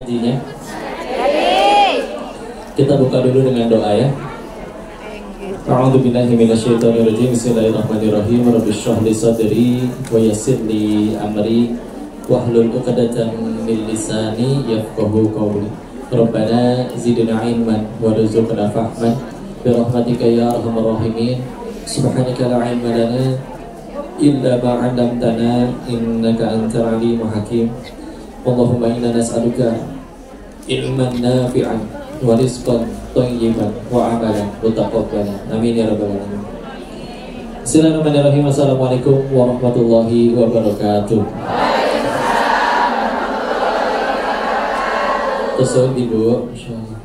Jadi kita buka dulu dengan doa ya. A'udzubillahi minasyaitonirrajim. Bismillahirrahmanirrahim. Rabbi shrah li sadri wa yassir li amri wahlul 'uqdatam min lisani yafqahu qawli. Rabbana zidna ilman warzuqna fahman bi rahmatika ya arhamar rahimin. Subhanaka la ilma lana illa ma 'allamtana innaka antal alimul hakim. Allahumma inna nas'aluka ilman nafi'an wa rizqan thayyiban wa amalan mutaqabbalan. Amin ya rabbal alamin. Bismillahirrahmanirrahim. Assalamualaikum warahmatullahi wabarakatuh. Terus Ibu, insyaallah.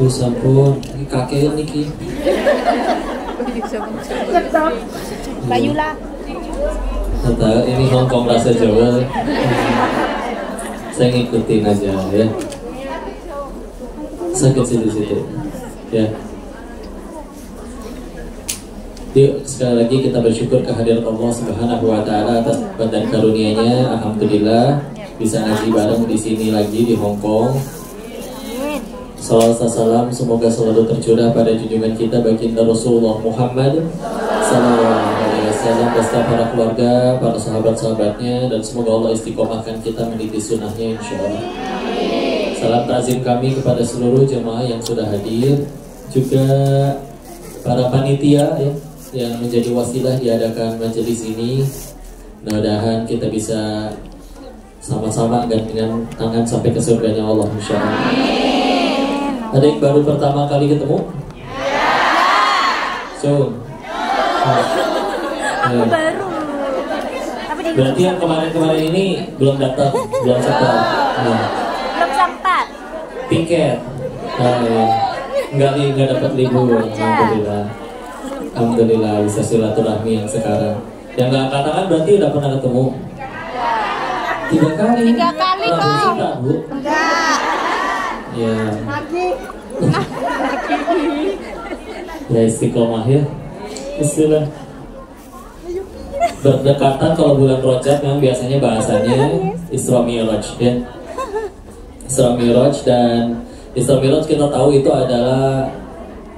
Wis sampun iki kakek niki. Bayula. Tata, ini Hongkong rasa Jawa. Saya ngikutin aja ya. Saya ke situ-situ ya. Yuk sekali lagi kita bersyukur kehadirat Allah Subhanahu wa taala atas dan karunia-Nya. Alhamdulillah bisa ngaji bareng di sini lagi di Hongkong. Salawat salam semoga selalu tercurah pada junjungan kita baginda Rasulullah Muhammad sallallahu alaihi wasallam beserta para keluarga, para sahabat-sahabatnya, dan semoga Allah istiqomahkan kita meniti sunnahnya insyaallah. Salam takzim kami kepada seluruh jemaah yang sudah hadir, juga para panitia ya, yang menjadi wasilah diadakan majelis ini. Mudah-mudahan kita bisa sama-sama gandengan tangan sampai ke surganya Allah insyaallah. Ada yang baru pertama kali ketemu? So, Aku baru. berarti yang kemarin-kemarin ini belum datang, belum sempat. Belum sempat. Tiket, nggak dapat libur. Alhamdulillah, alhamdulillah bisa silaturahmi yang sekarang. Yang nggak katakan berarti udah pernah ketemu. 3 kali. 3 kali kok. Enggak. Ya. Ya istiqomah ya. Istilah berdekatan kalau bulan Rajab yang biasanya bahasanya Isra Mi'raj ya. Isra Mi'raj, dan Isra Mi'raj kita tahu itu adalah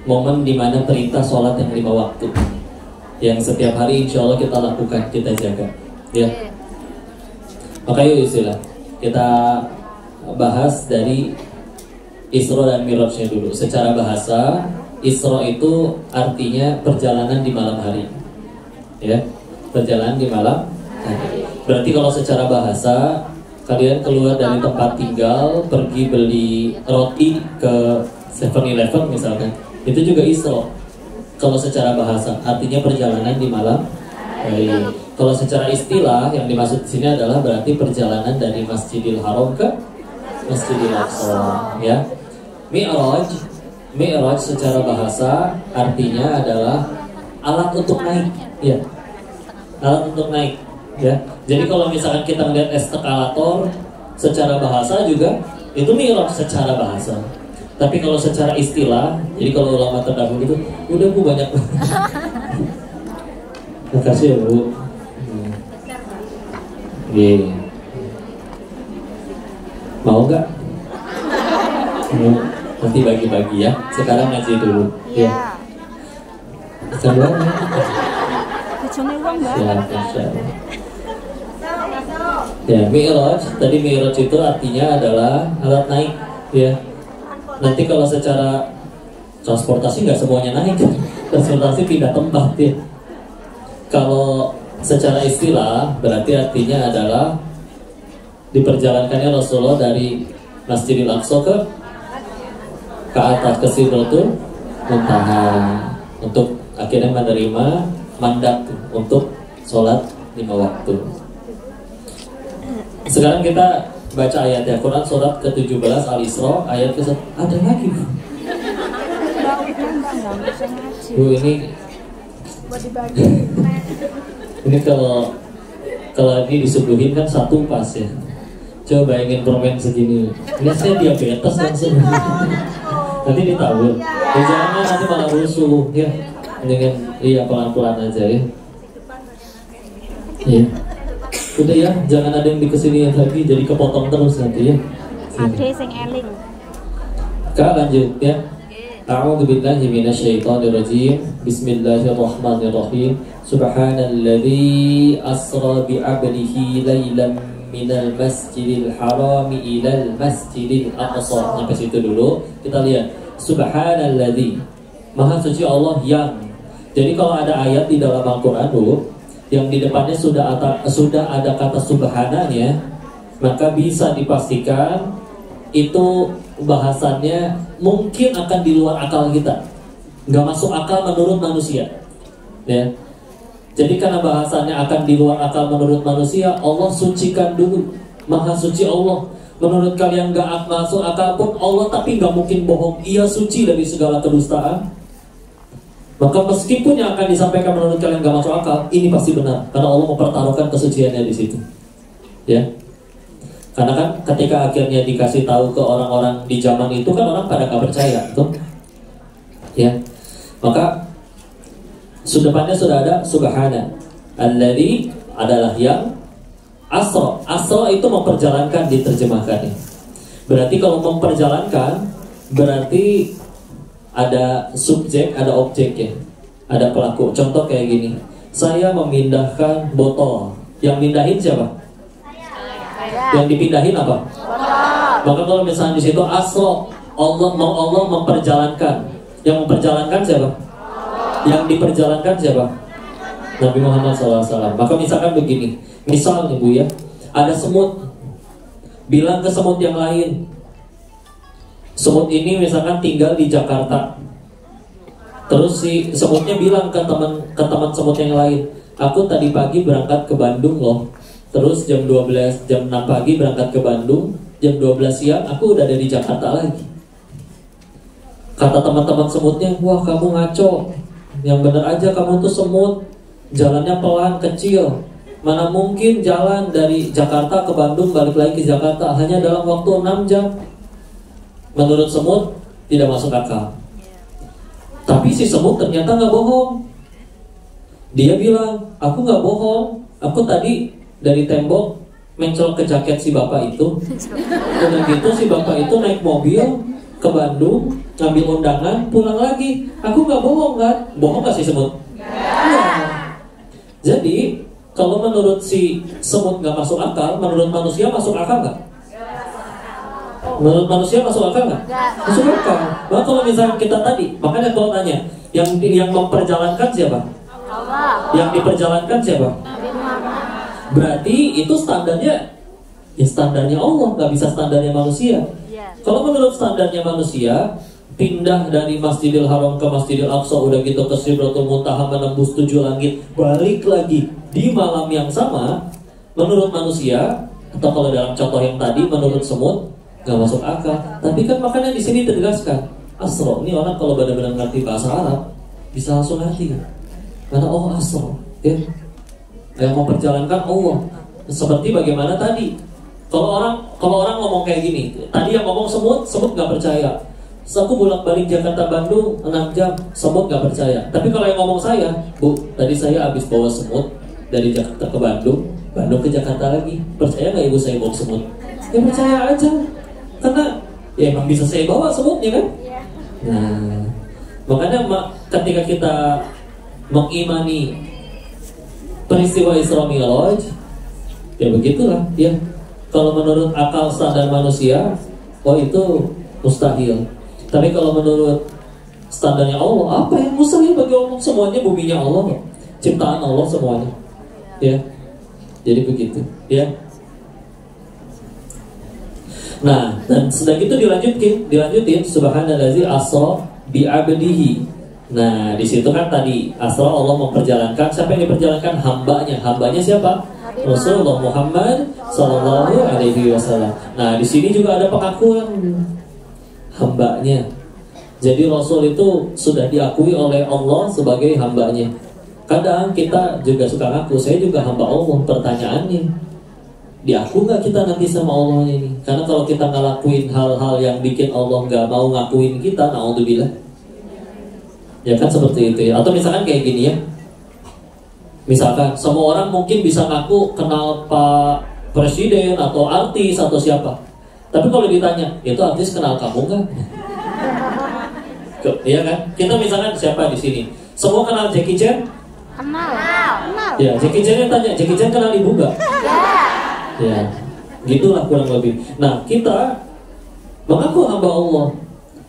momen dimana perintah sholat yang 5 waktu yang setiap hari insya Allah kita lakukan, kita jaga ya. Maka yuk istilah kita bahas dari Isra dan Mi'rajnya dulu. Secara bahasa, Isra itu artinya perjalanan di malam hari. Ya, perjalanan di malam hari. Berarti kalau secara bahasa, kalian keluar dari tempat tinggal, pergi beli roti ke 7-Eleven misalkan, itu juga Isra. Kalau secara bahasa, artinya perjalanan di malam hari. Kalau secara istilah, yang dimaksud di sini adalah berarti perjalanan dari Masjidil Haram ke Masjidil Aqsa ya. Mi'raj secara bahasa artinya adalah alat untuk naik ya. Alat untuk naik ya. Jadi kalau misalkan kita melihat eskalator secara bahasa juga itu mi'raj secara bahasa. Tapi kalau secara istilah, jadi kalau ulama terdahulu itu udah Bu banyak. Makasih ya Bu. Yeah. Mau nggak? Nanti bagi-bagi ya. Sekarang ngaji dulu. Iya. Sekarang Bojone wong, Mbak. Ya, Mi'raj. Tadi Mi'raj itu artinya adalah alat naik ya. Nanti kalau secara transportasi nggak semuanya naik. Transportasi pindah tempat ya. Kalau secara istilah berarti artinya adalah diperjalankannya Rasulullah dari Masjidil Aqsa ke atas ke Sidratul Muntaha untuk akhirnya menerima mandat untuk sholat 5 waktu. Sekarang kita baca ayatnya, Quran surat ke-17 Al-Isra ayat ke-1. Ada lagi Bu? Bu ini ini kalau ini disuguhin kan satu pas ya. Coba bayangin permen segini. Ini saya diabetes langsung. Nanti ditabur. Jangan nanti malah rusuh ya. Dengan iya pelan-pelan aja ya. Iya. Udah ya, jangan ada yang dikesini lagi, jadi kepotong terus nanti ya. Ade sing eling. Kak lanjut ya. A'udzu billahi minasyaitonir rajim. Bismillahirrahmanirrahim. Subhanalladzi asra bi 'abdihi lailan minal masjidil haram ilal masjidil aqsa. Sampai situ dulu. Kita lihat. Subhanalladzi. Maha suci Allah yang. Jadi kalau ada ayat di dalam Al-Qur'an dulu yang di depannya sudah ada kata subhananya, maka bisa dipastikan itu bahasannya mungkin akan di luar akal kita, nggak masuk akal menurut manusia, ya. Jadi karena bahasannya akan di luar akal menurut manusia, Allah sucikan dulu. Maha suci Allah. Menurut kalian nggak masuk akal pun Allah, tapi nggak mungkin bohong. Ia suci dari segala kedustaan. Maka meskipun yang akan disampaikan menurut kalian nggak masuk akal, ini pasti benar, karena Allah mempertaruhkan kesuciannya di situ, ya. Karena kan ketika akhirnya dikasih tahu ke orang-orang di zaman itu kan orang pada nggak percaya, tuh, ya. Maka depannya sudah ada subhana, alladzi adalah yang asra. Asra itu memperjalankan, diterjemahkannya. Berarti kalau memperjalankan berarti ada subjek, ada objek ya, ada pelaku. Contoh kayak gini, saya memindahkan botol. Yang mindahin siapa? Yang dipindahin apa? Maka kalau misalnya di situ asro, Allah memperjalankan. Yang memperjalankan siapa? Yang diperjalankan siapa? Nabi Muhammad SAW. Maka misalkan begini, misalnya Bu ya, ada semut, bilang ke semut yang lain, semut ini misalkan tinggal di Jakarta. Terus si semutnya bilang ke teman semut yang lain, aku tadi pagi berangkat ke Bandung loh. Terus jam 6 pagi berangkat ke Bandung, jam 12 siang aku udah ada di Jakarta lagi. Kata teman-teman semutnya, wah kamu ngaco. Yang bener aja kamu tuh semut, jalannya pelan, kecil. Mana mungkin jalan dari Jakarta ke Bandung balik lagi ke Jakarta hanya dalam waktu 6 jam. Menurut semut tidak masuk akal. Tapi si semut ternyata nggak bohong. Dia bilang, aku nggak bohong. Aku tadi dari tembok mencolok ke jaket si bapak itu. Udah gitu si bapak itu naik mobil ke Bandung, ngambil undangan, pulang lagi. Aku nggak bohong kan? Bohong nggak si semut? Iya. Jadi kalau menurut si semut nggak masuk akal, menurut manusia masuk akal nggak? Menurut manusia masuk akal nggak? Masuk akal. Nah, kalau misalnya kita tadi, makanya kalau tanya, yang memperjalankan siapa? Allah. Yang diperjalankan siapa? Berarti itu standarnya, ya standarnya Allah, nggak bisa standarnya manusia. Kalau menurut standarnya manusia, pindah dari Masjidil Haram ke Masjidil Aqsa, udah gitu ke Sidratul Muntaha, menembus 7 langit, balik lagi di malam yang sama, menurut manusia, atau kalau dalam contoh yang tadi, menurut semut, nggak masuk akal. Tapi kan makanya di sini tegaskan, asro. Ini orang kalau benar-benar ngerti bahasa Arab bisa langsung ngerti kan? Karena oh asro, ya. Yang memperjalankan Allah. Seperti bagaimana tadi. Kalau orang ngomong kayak gini, tadi yang ngomong semut nggak percaya. Aku bolak-balik Jakarta Bandung 6 jam, semut nggak percaya. Tapi kalau yang ngomong saya, Bu, tadi saya habis bawa semut dari Jakarta ke Bandung ke Jakarta lagi. Percaya nggak ibu saya bawa semut? Ya percaya aja. Karena ya emang bisa saya bawa semutnya kan? Nah, makanya ketika kita mengimani peristiwa Isra Mi'raj, ya begitulah ya. Kalau menurut akal standar manusia, oh itu mustahil. Tapi kalau menurut standarnya Allah, apa yang mustahil bagi Allah? Semuanya buminya Allah, ciptaan Allah semuanya. Ya, jadi begitu. Ya. Nah, dan sedang itu dilanjutin subhanalladzi asra bi 'abdihi. Nah, di situ kan tadi asra Allah memperjalankan. Siapa yang diperjalankan? Hambanya. Hambanya siapa? Rasulullah Muhammad sallallahu alaihi wasallam. Nah, di sini juga ada pengakuan hambanya. Jadi Rasul itu sudah diakui oleh Allah sebagai hambanya. Kadang kita juga suka ngaku, saya juga hamba Allah. Pertanyaannya, diaku nggak kita nanti sama Allah ini? Karena kalau kita ngelakuin hal-hal yang bikin Allah nggak mau ngakuin kita, na'udzubillah. Ya kan seperti itu ya. Atau misalkan kayak gini ya, Misalkan semua orang mungkin bisa ngaku kenal Pak Presiden atau artis atau siapa. Tapi kalau ditanya, itu artis kenal kamu nggak? Iya kan? Kita misalkan siapa di sini? Semua kenal Jackie Chan? Kenal. Ya, Jackie Chan yang tanya, Jackie Chan kenal ibu nggak? Ya, gitulah kurang lebih. Nah, kita mengaku hamba Allah,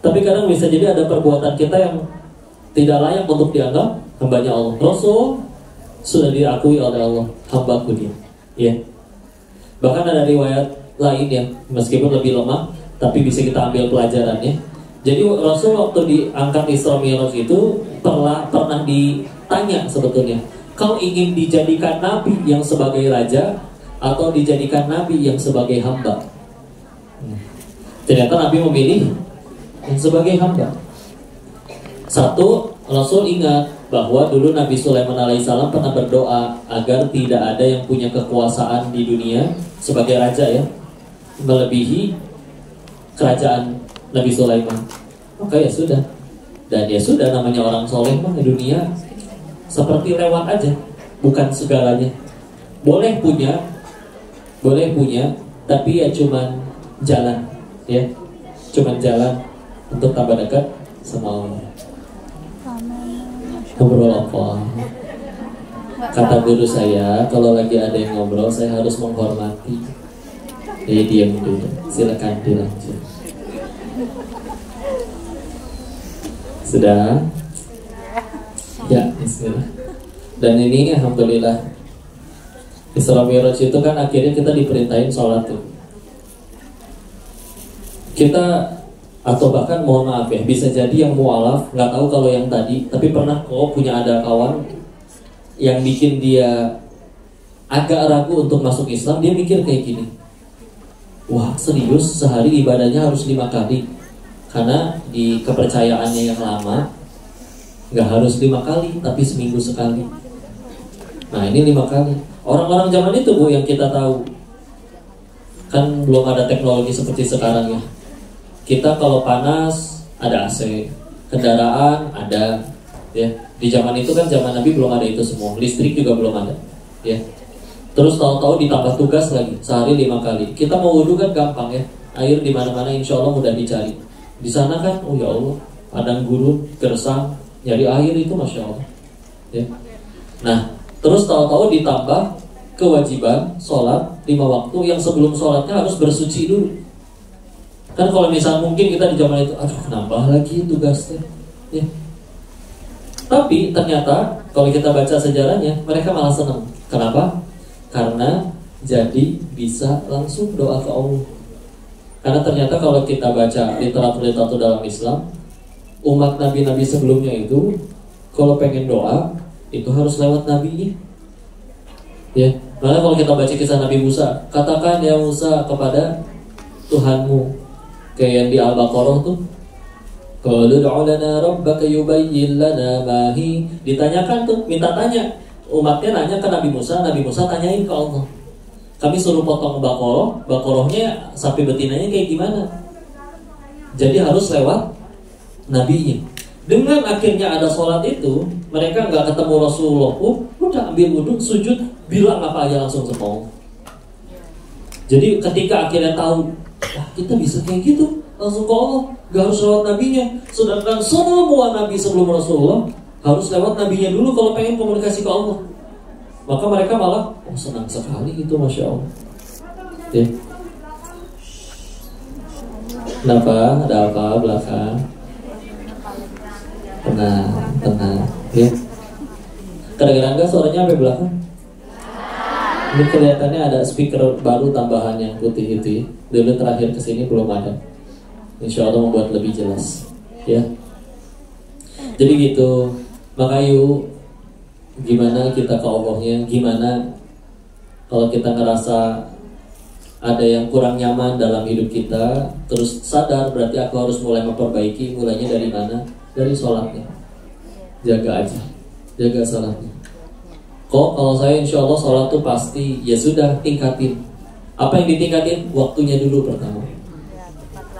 tapi kadang bisa jadi ada perbuatan kita yang tidak layak untuk dianggap hambanya Allah. Rasul sudah diakui oleh Allah, hambaku dia. Ya. Bahkan ada riwayat lain yang meskipun lebih lemah, tapi bisa kita ambil pelajarannya. Jadi Rasul waktu diangkat Isra Mi'raj itu pernah ditanya sebetulnya, kau ingin dijadikan nabi yang sebagai raja atau dijadikan nabi yang sebagai hamba? Ternyata Nabi memilih yang sebagai hamba. Satu, Rasul ingat bahwa dulu Nabi Sulaiman alaihissalam pernah berdoa agar tidak ada yang punya kekuasaan di dunia sebagai raja ya, melebihi kerajaan Nabi Sulaiman. Maka ya sudah, dan ya sudah, namanya orang soleh mah di dunia seperti lewat aja, bukan segalanya. Boleh punya, tapi ya cuman jalan, ya, cuman jalan untuk tambah dekat sama Allah. Ngobrol apa? Kata guru saya, kalau lagi ada yang ngobrol, saya harus menghormati. Jadi diam dulu, silakan dilanjut. Sudah? Ya, bismillah. Dan ini alhamdulillah, Isra Mi'raj itu kan akhirnya kita diperintahin sholat tuh. Kita, atau bahkan mohon maaf ya, bisa jadi yang mualaf, nggak tahu kalau yang tadi, tapi pernah kok punya ada kawan yang bikin dia agak ragu untuk masuk Islam. Dia mikir kayak gini, wah serius sehari ibadahnya harus 5 kali, karena di kepercayaannya yang lama nggak harus 5 kali, tapi seminggu sekali. Nah ini 5 kali. Orang-orang zaman itu Bu yang kita tahu, kan belum ada teknologi seperti sekarang ya. Kita kalau panas ada AC, kendaraan ada, ya. Di zaman itu kan zaman Nabi belum ada itu semua, listrik juga belum ada, ya. Terus tahu-tahu ditambah tugas lagi, sehari 5 kali. Kita mau wudhu kan gampang ya, air di mana-mana insya Allah mudah dicari. Di sana kan, oh ya Allah, padang gurun, gersang, nyari air itu masya Allah, ya. Nah, terus tahu-tahu ditambah kewajiban sholat 5 waktu yang sebelum sholatnya harus bersuci dulu. Kan kalau misalnya mungkin kita di zaman itu, aduh nambah lagi tugasnya, ya. Tapi ternyata kalau kita baca sejarahnya, mereka malah senang. Kenapa? Karena jadi bisa langsung doa ke Allah. Karena ternyata kalau kita baca literatur-literatur dalam Islam, umat nabi-nabi sebelumnya itu kalau pengen doa itu harus lewat nabinya, ya. Karena kalau kita baca kisah Nabi Musa, katakan ya Musa kepada Tuhanmu, kayak yang di Al-Baqarah tuh, qalu ud'u lana rabbaka yubayyin lana ma hi. Ditanyakan tuh, minta tanya. Umatnya nanya ke Nabi Musa tanyain ke Allah. Kami suruh potong Baqarahnya sapi betinanya kayak gimana? Jadi harus lewat nabinya. Dengan akhirnya ada sholat itu, mereka nggak ketemu Rasulullah pun, udah ambil wudhu, sujud, bilang apa aja langsung semau. Jadi ketika akhirnya tahu, wah kita bisa kayak gitu, langsung ke Allah, gak harus lewat nabinya. Sedangkan semua nabi sebelum Rasulullah harus lewat nabinya dulu kalau pengen komunikasi ke Allah. Maka mereka malah, oh senang sekali gitu, masya Allah, ya. Kenapa? Ada apa belakang? Tenang, ya. Kedengeran nggak suaranya sampai belakang? Ini kelihatannya ada speaker baru tambahan yang putih itu, ya. Dulu terakhir kesini belum ada. Insya Allah membuat lebih jelas, ya. Jadi gitu. Maka yuk, gimana kita ke Allahnya? Gimana kalau kita ngerasa ada yang kurang nyaman dalam hidup kita, terus sadar berarti aku harus mulai memperbaiki. Mulainya dari mana? Dari sholatnya. Jaga aja, jaga sholatnya. Kok kalau saya insya Allah sholat tuh pasti, ya sudah tingkatin. Apa yang ditingkatin? Waktunya dulu pertama.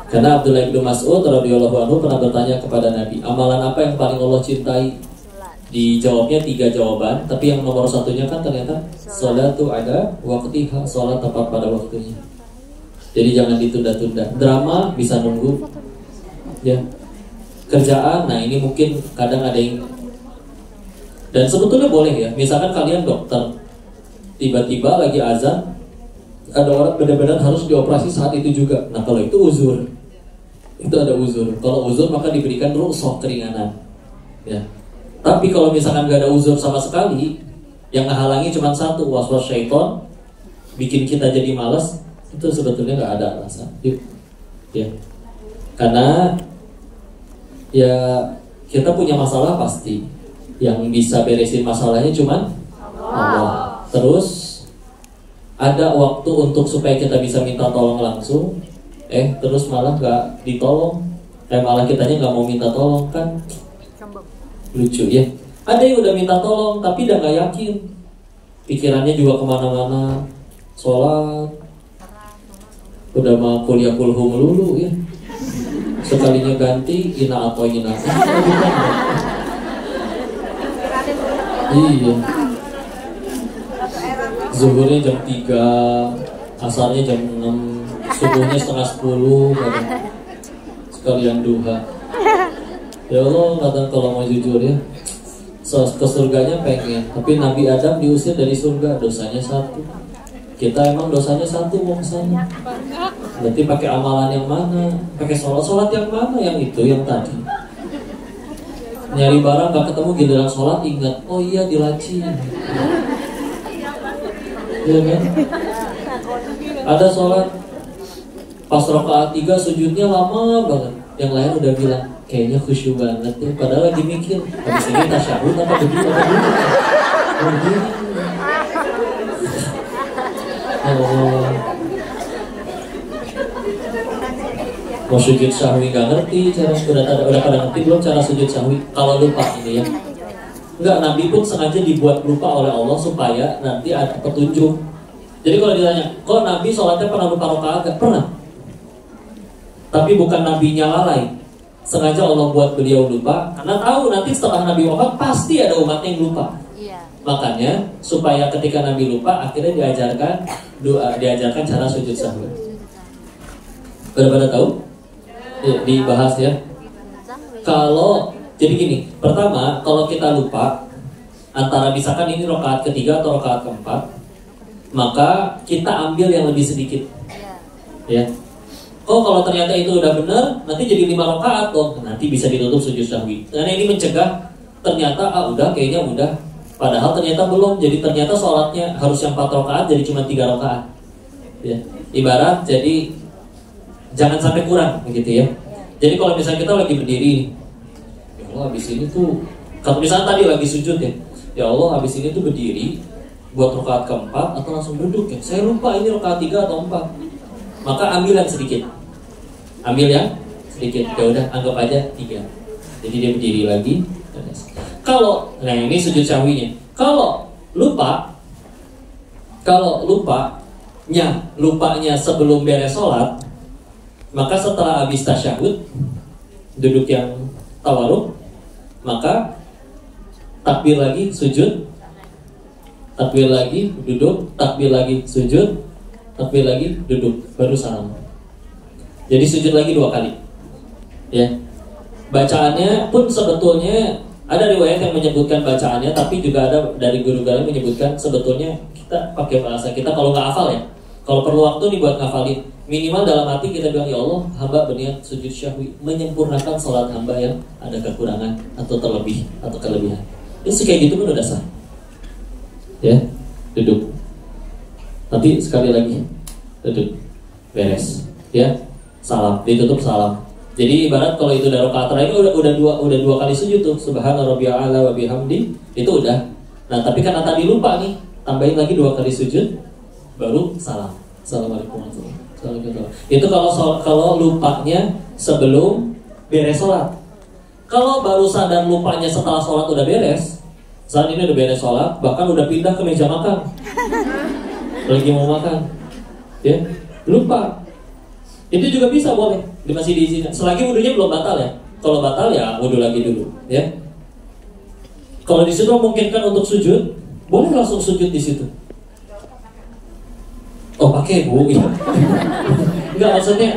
Karena Abdullah bin Mas'ud radhiyallahu anhu pernah bertanya kepada Nabi, amalan apa yang paling Allah cintai? dijawabnya 3 jawaban, tapi yang nomor satunya kan ternyata sholatu ada waktiha, sholat tepat pada waktunya. Jadi jangan ditunda-tunda. Drama bisa nunggu, ya. Kerjaan, nah ini mungkin kadang ada yang, dan sebetulnya boleh ya. Misalkan kalian dokter, tiba-tiba lagi azan, ada orang benar-benar harus dioperasi saat itu juga. Nah kalau itu uzur, itu ada uzur. Kalau uzur maka diberikan rukhsah keringanan, ya. Tapi kalau misalkan gak ada uzur sama sekali, yang menghalangi cuma satu, waswas syaiton, bikin kita jadi malas, itu sebetulnya gak ada alasan, ya. Karena ya kita punya masalah pasti, yang bisa beresin masalahnya cuma Allah. Terus ada waktu untuk supaya kita bisa minta tolong langsung, terus malah gak ditolong, malah kitanya gak mau minta tolong, kan lucu ya. Ada yang udah minta tolong tapi udah gak yakin, pikirannya juga kemana-mana, sholat, udah mau kuliah kulhum melulu ya, sekalinya ganti ina atau ina. Iya, zuhurnya jam 3, asarnya jam 6, subuhnya setengah 10, sekalian duha. Ya Allah, kadang kalau mau jujur ya, ke surganya pengen, tapi Nabi Adam diusir dari surga, dosanya 1. Kita emang dosanya 1 mau ke sana. Berarti pakai amalan yang mana? Pakai sholat yang mana? Yang itu, yang tadi. Nyari barang gak ketemu, giliran sholat ingat, oh iya di laci. Iya kan? Ada sholat pas rakaat 3 sujudnya lama banget. Yang lain udah bilang, kayaknya khusyuk banget ya. Padahal lagi mikir, habis ini tasyahud apa begini, apa begini. Oh begini. Oh. Mau sujud sahwi gak ngerti cara, udah pada ngerti belum cara sujud sahwi? Kalau lupa ini ya. Enggak, Nabi pun sengaja dibuat lupa oleh Allah supaya nanti ada petunjuk. Jadi kalau ditanya, kok Nabi sholatnya pernah lupa rakaat? Gak pernah. Tapi bukan Nabinya lalai, sengaja Allah buat beliau lupa karena tahu nanti setelah Nabi wafat pasti ada umatnya yang lupa. Makanya supaya ketika Nabi lupa, akhirnya diajarkan cara sujud sahwi. Pada tahu? Ya, dibahas ya. Kalau jadi gini, pertama kalau kita lupa antara misalkan ini rakaat ketiga atau rakaat keempat, maka kita ambil yang lebih sedikit. Ya. Oh kalau ternyata itu udah benar, nanti jadi 5 rakaat dong. Nanti bisa ditutup sujud sahwi. Karena ini mencegah ternyata kayaknya udah. Padahal ternyata belum. Jadi ternyata sholatnya harus yang 4 rakaat jadi cuma 3 rakaat. Ya. Ibarat jadi jangan sampai kurang begitu ya. Jadi kalau misalnya kita lagi berdiri, ya Allah habis ini tuh, kalau misalnya tadi lagi sujud ya, ya Allah habis ini tuh berdiri buat rakaat keempat atau langsung duduk ya. Saya lupa ini rakaat 3 atau 4. Maka ambil yang sedikit. Ambil yang sedikit. Ya udah anggap aja 3. Jadi dia berdiri lagi. Kalau nah ini sujud sahwinya. Kalau lupanya sebelum beres sholat, maka setelah habis tasyahud duduk yang tawarruk, maka takbir lagi sujud, takbir lagi duduk, takbir lagi sujud, takbir lagi duduk, baru salam. Jadi sujud lagi 2 kali. Ya. Bacaannya pun sebetulnya ada riwayat yang menyebutkan bacaannya, tapi juga ada dari guru kalian menyebutkan sebetulnya kita pakai bahasa kita kalau nggak hafal ya. Kalau perlu waktu nih buat ngafalin, minimal dalam hati kita bilang, ya Allah, hamba berniat sujud syahwi menyempurnakan sholat hamba yang ada kekurangan atau terlebih atau kelebihan. Itu kayak gitu pun udah sah. Ya, duduk. Nanti sekali lagi duduk, beres. Ya, salam, ditutup salam. Jadi ibarat kalau itu udah rakaat terakhir udah dua kali sujud tuh, subhana rabbiyal a'la wa bihamdi, itu udah. Nah tapi karena tadi lupa nih, tambahin lagi 2 kali sujud, baru salam. Assalamualaikum warahmatullahi wabarakatuh. Itu kalau lupanya sebelum beres sholat. Kalau baru sadar lupanya setelah sholat udah beres, saat ini udah beres sholat, bahkan udah pindah ke meja makan, lagi mau makan, ya lupa. Itu juga bisa boleh, masih diizinkan. Selagi wudunya belum batal ya. Kalau batal ya wudu lagi dulu, ya. Kalau di situ memungkinkan untuk sujud, boleh langsung sujud di situ. Oh pakai bu, ya. Enggak, maksudnya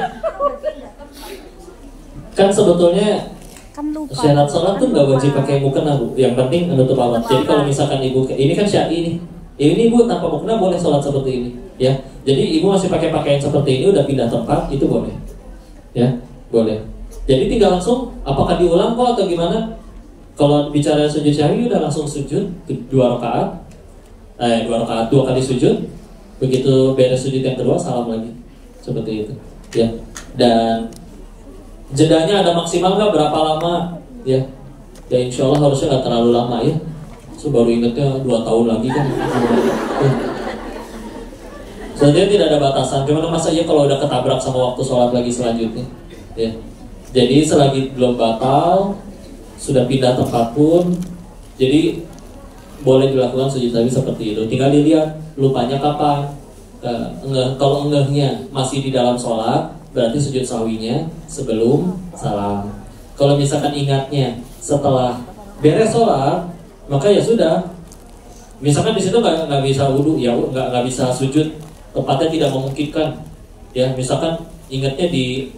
kan sebetulnya Kan lupa. syarat sholat tuh nggak wajib pakai mukena bu. Yang penting menutup aurat. Jadi kalau misalkan ibu, ini kan syar'i nih. Ini ibu tanpa mukena boleh sholat seperti ini, ya. Jadi ibu masih pakai pakaian seperti ini, udah pindah tempat, itu boleh, ya, boleh. Jadi tinggal langsung, apakah diulang kok atau gimana? Kalau bicara sujud syahwi udah langsung sujud 2 rakaat, 2 rakaat 2 kali sujud. Begitu beres sujud yang kedua salam lagi, seperti itu, ya. Dan jedanya ada maksimal nggak berapa lama, ya? Ya insya Allah harusnya nggak terlalu lama ya. So, baru ingetnya 2 tahun lagi kan. Sebenarnya tidak ada batasan. Cuma masa aja kalau udah ketabrak sama waktu sholat lagi selanjutnya, ya. Jadi selagi belum batal, sudah pindah tempat pun, jadi boleh dilakukan sujud sahwi seperti itu. Tinggal dilihat lupanya kapan. Kalau enggahnya masih di dalam sholat, berarti sujud sahwinya sebelum salam. Kalau misalkan ingatnya setelah beres sholat, maka ya sudah. Misalkan di situ nggak bisa wudhu, ya nggak bisa sujud, tempatnya tidak memungkinkan. Ya misalkan ingatnya di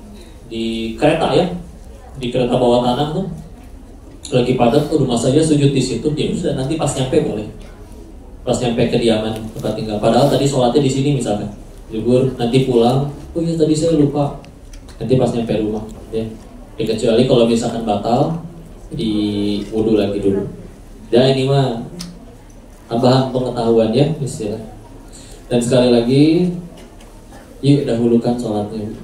kereta ya, di kereta bawah tanah tuh lagi padat, rumah saja sujud di situ, ya sudah nanti pas nyampe boleh. Pas nyampe kediaman tempat tinggal. Padahal tadi sholatnya di sini misalkan, libur nanti pulang, oh iya tadi saya lupa. Nanti pas nyampe rumah, ya. Kecuali kalau misalkan batal, di wudu lagi dulu. Dan ini mah tambahan pengetahuan ya, istilah. Dan sekali lagi, yuk dahulukan sholatnya.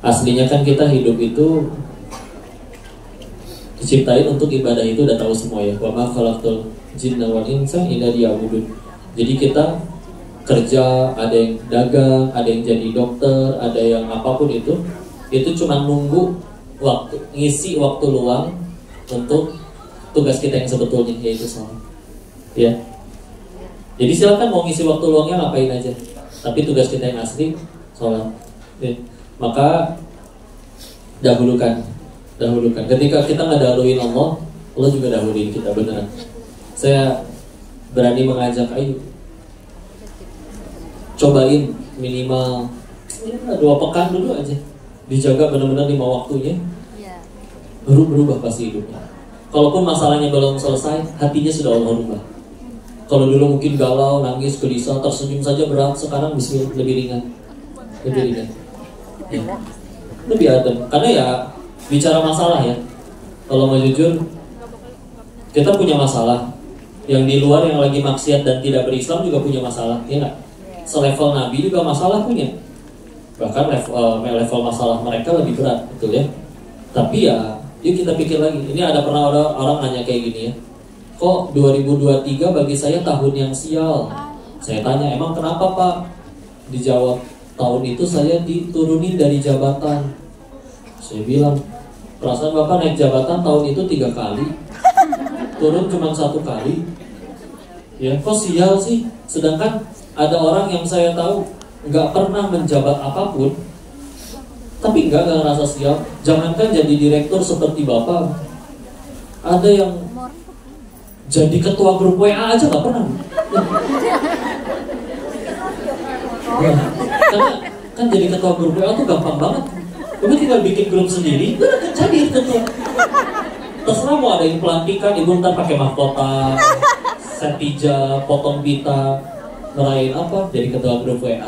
Aslinya kan kita hidup itu diciptain untuk ibadah, itu udah tahu semua ya. Wa ma khalaqtul jinna wal insa illa liya'budun. Jadi kita kerja, ada yang dagang, ada yang jadi dokter, ada yang apapun itu cuma nunggu waktu, ngisi waktu luang untuk tugas kita yang sebetulnya, yaitu sholat. Ya. Jadi silakan mau ngisi waktu luangnya ngapain aja. Tapi tugas kita yang asli sholat. Ya. Maka dahulukan. Ketika kita nggak dahuluin Allah juga dahuluin kita beneran. Saya berani mengajak, ayo cobain minimal 2 pekan dulu aja, dijaga benar-benar 5 waktunya, baru berubah pasti hidupnya. Kalaupun masalahnya belum selesai, hatinya sudah Allah rubah. Kalau dulu mungkin galau, nangis, gelisah, tersenyum saja berat, sekarang bismillah lebih ringan. Ya. Lebih adem. Karena ya bicara masalah ya, kalau mau jujur, kita punya masalah. Yang di luar yang lagi maksiat dan tidak berislam juga punya masalah, ya nggak? Selevel Nabi juga masalah punya. Bahkan level masalah mereka lebih berat, betul ya. Tapi ya, yuk kita pikir lagi. Ini pernah ada orang nanya kayak gini ya. Kok 2023 bagi saya tahun yang sial? Saya tanya, emang kenapa Pak? Dijawab, tahun itu saya diturunin dari jabatan. Saya bilang, perasaan Bapak naik jabatan tahun itu 3 kali, turun cuma 1 kali. Ya, kok sial sih? Sedangkan ada orang yang saya tahu nggak pernah menjabat apapun, tapi nggak ngerasa sial. Jangankan jadi direktur seperti Bapak, ada yang jadi ketua grup WA aja nggak pernah. Ya, karena kan jadi ketua grup WA tuh gampang banget. Kamu tinggal bikin grup sendiri, udah jadi ketua. Terserah mau ada yang pelantikan, ibu ntar pakai mahkota, set hijab, potong pita, ngerayain apa, jadi ketua grup WA.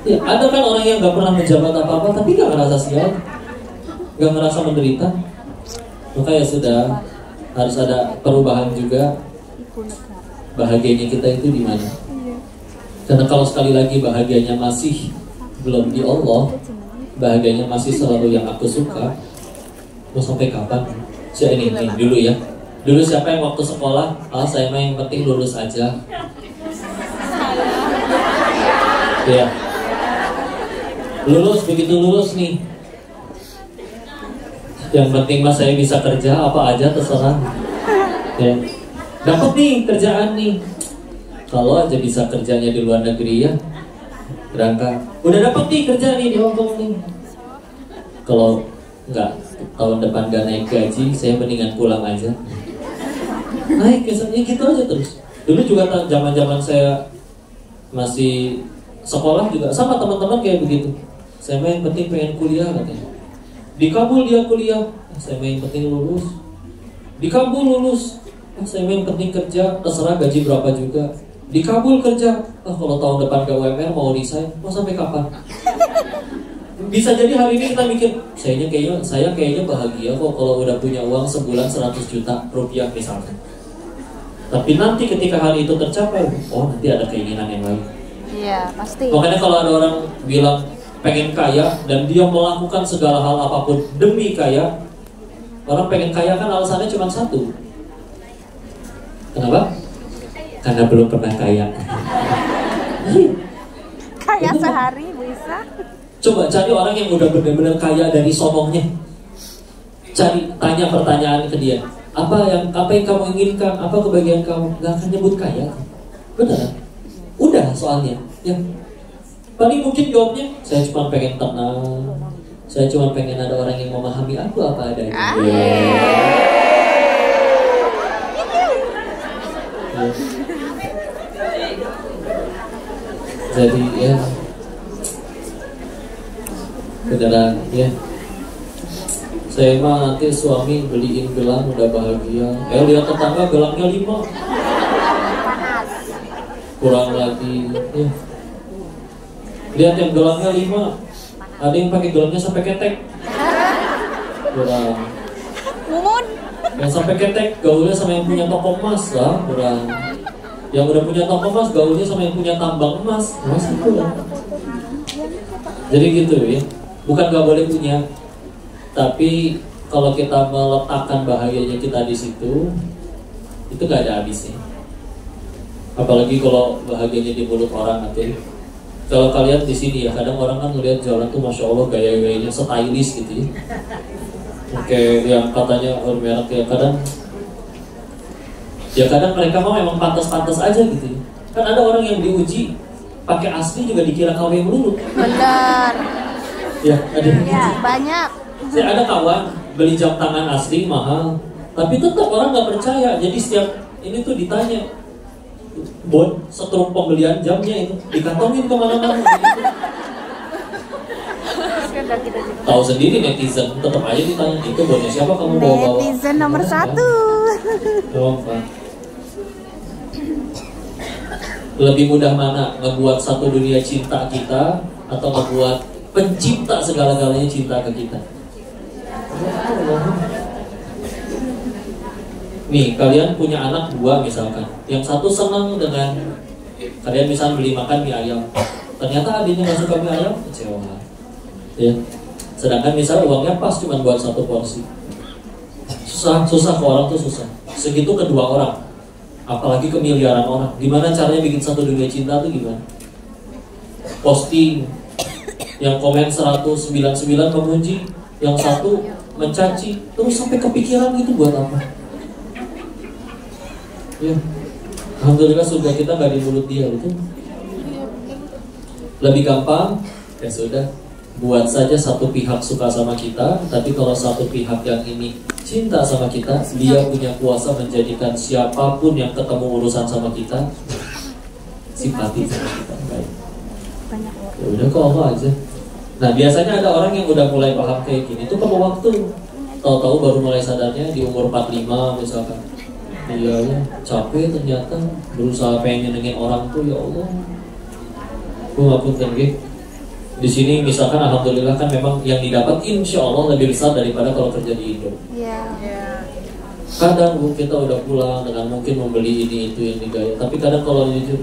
Ya, ada kan orang yang gak pernah menjabat apa-apa, tapi gak ngerasa sial, gak ngerasa menderita. Maka ya sudah, harus ada perubahan juga. Bahagianya kita itu di mana? Karena kalau sekali lagi bahagianya masih belum di Allah, bahagianya masih selalu yang aku suka, mau sampai kapan? Ini dulu ya. Dulu siapa yang waktu sekolah, saya mah yang penting lulus aja. Ya. Lulus, begitu lulus nih, yang penting mas saya bisa kerja apa aja terserah. Ya. Dapat nih kerjaan nih. Kalau aja bisa kerjanya di luar negeri ya, berangkat. Udah dapat nih kerja nih di Hongkong nih. Kalau enggak, tahun depan gak naik gaji, saya mendingan pulang aja. Naik kesannya gitu aja terus. Dulu juga zaman saya masih sekolah juga sama teman-teman kayak begitu. Saya main penting pengen kuliah katanya. Dikabul dia kuliah, saya main penting lulus. Dikabul lulus, saya main penting kerja, terserah gaji berapa juga. Dikabul kerja, kalau tahun depan gak UMR mau resign, mau sampai kapan? Bisa jadi hari ini kita mikir, saya kayaknya bahagia kok kalau udah punya uang sebulan 100 juta rupiah misalnya. Tapi nanti ketika hari itu tercapai, oh nanti ada keinginan yang lain. Iya, pasti. Makanya kalau ada orang bilang pengen kaya dan dia melakukan segala hal apapun demi kaya, orang pengen kaya kan alasannya cuma satu. Kenapa? Karena belum pernah kaya. Kayak sehari bisa. Coba cari orang yang udah benar-benar kaya dari sombongnya. Tanya pertanyaan ke dia. Apa yang kamu inginkan? Apa kebahagiaan kamu? Gak akan nyebut kaya. Benar? Udah soalnya. Ya. Paling mungkin jawabnya, saya cuma pengen tenang. Saya cuma pengen ada orang yang memahami aku apa adanya. Jadi ya beneran ya. Saya mah nanti suami beliin gelang udah bahagia. Lihat tetangga gelangnya 5. Kurang lagi ya. Lihat yang gelangnya 5. Ada yang pakai gelangnya sampai ketek. Kurang. Mumun. Yang sampai ketek gaulnya sama yang punya toko emas lah, kurang. Yang udah punya toko emas gaulnya sama yang punya tambang emas, masih kurang. Jadi gitu ya. Bukan gak boleh punya, tapi kalau kita meletakkan bahagianya kita di situ, itu gak ada habisnya. Apalagi kalau bahagianya di mulut orang nanti. Kalau kalian di sini ya, kadang orang kan melihat jalan tuh masya Allah gaya-gayanya stylish gitu ya. Oke, yang katanya bermerek ya kadang mereka mah memang pantas-pantas aja gitu ya. Kan ada orang yang diuji pakai asli juga dikira KW melulu. Benar. Ya, ada yang Ya, banyak. Saya ada kawan beli jam tangan asli mahal, tapi tetap orang nggak percaya. Jadi setiap ini tuh ditanya, Bon, setruk pembelian jamnya itu dikantongin kemana-mana. Tahu sendiri netizen, tetap aja ditanya itu bonnya siapa kamu bawa-bawa. Netizen nomor 1. Lebih mudah mana ngebuat satu dunia cinta kita atau ngebuat pencipta segala-galanya cinta ke kita? Nih, kalian punya anak 2 misalkan. Yang satu senang dengan kalian misalnya beli makan mie ayam. Ternyata adiknya nggak suka mie ayam, kecewa. Ya. Sedangkan misalnya uangnya pas cuma buat 1 porsi. Susah ke orang tuh susah. Segitu kedua orang. Apalagi ke miliaran orang. Gimana caranya bikin satu dunia cinta tuh gimana? Posting yang komen 199 memuji, yang satu mencaci, terus sampai kepikiran gitu buat apa? Ya, alhamdulillah surga kita gak di mulut dia, betul? Lebih gampang, ya sudah, buat saja satu pihak suka sama kita, tapi kalau satu pihak yang ini cinta sama kita, dia punya kuasa menjadikan siapapun yang ketemu urusan sama kita simpati sama kita. Baik. Ya udah kok Allah aja. Nah biasanya ada orang yang udah mulai paham kayak gini, itu perlu waktu. Tahu-tahu baru mulai sadarnya di umur 45 misalkan. Iya ya, capek ternyata berusaha pengen nyenengin orang tuh, ya Allah. Gue ngapunten gitu. Di sini misalkan alhamdulillah kan memang yang didapat insya Allah lebih besar daripada kalau kerja di Indo. Iya. Kadang Bu kita udah pulang dengan mungkin membeli ini itu yang digaya, tapi kadang kalau jujur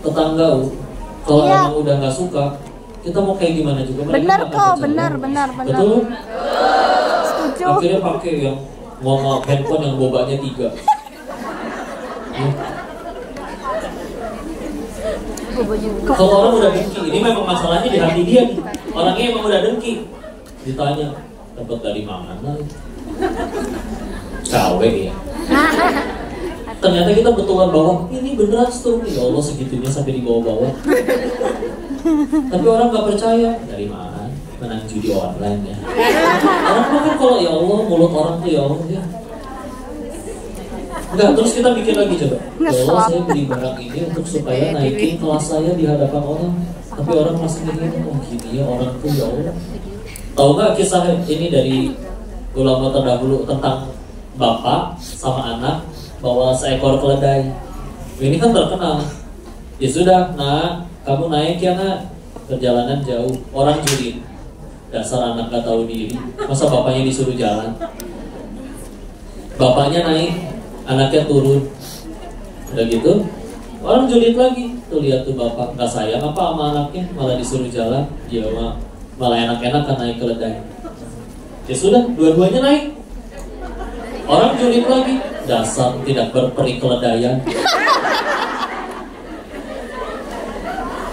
tetangga Bu, kalau emang udah nggak suka, kita mau kayak gimana juga. Benar kok, benar. Betul? Setuju. Akhirnya pakai yang mau handphone yang bobanya 3. Kalau orang udah dengki, ini memang masalahnya di hati dia nih. Orangnya emang udah dengki. Ditanya, dapat dari mana? KW ya. Ternyata kita betulan bawah, ini beneran stroke. Ya Allah segitunya sampai di bawah-bawah. Tapi orang nggak percaya. Dari mana? menang judi online ya. Orang tuh kan kalau ya Allah, mulut orang tuh ya Allah ya. Enggak, terus kita mikir lagi coba. Ya Allah, saya beli barang ini untuk supaya naikin kelas saya di hadapan orang. Tapi orang masih mikir, oh gini ya orang tuh ya Allah. Tahu nggak kisah ini dari ulama terdahulu tentang bapak sama anak bawa seekor keledai. Ini kan terkenal. Ya sudah, nak, kamu naik ya nak. Perjalanan jauh, orang juri. Dasar anak gak tahu diri. Masa bapaknya disuruh jalan? Bapaknya naik, anaknya turun. Udah gitu, orang julid lagi. Tuh lihat tuh bapak, gak sayang apa sama anaknya, malah disuruh jalan. Dia malah enak-enak kan naik keledai. Ya sudah, dua-duanya naik. Orang julid lagi. Dasar tidak berperi keledaian.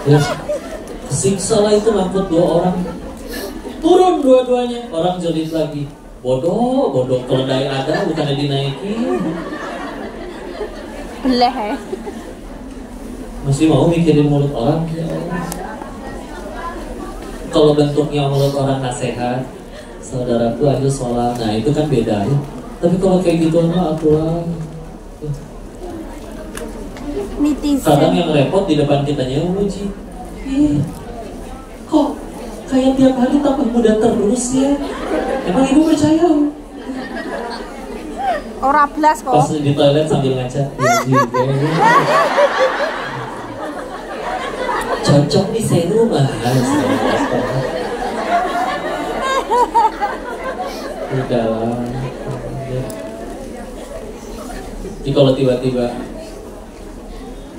Ya, kesiksa lah itu ngangkut dua orang. Turun dua-duanya, orang julid lagi. Bodoh keledai ada, bukannya dinaikin. Beleh ya. Masih mau mikirin mulut orang ya Allah. Kalau bentuknya mulut orang nasihat, saudaraku ayo sholat, nah itu kan beda ya. Tapi kalau kayak gitu mah aturan. Kadang yang repot di depan kitanya muji. Kok kayak tiap hari tambah muda terus ya? Emang ibu percaya? Ora blas kok. Pas di toilet sambil ngaca. Cocok nih serum lah. Udahlah. Jadi kalau tiba-tiba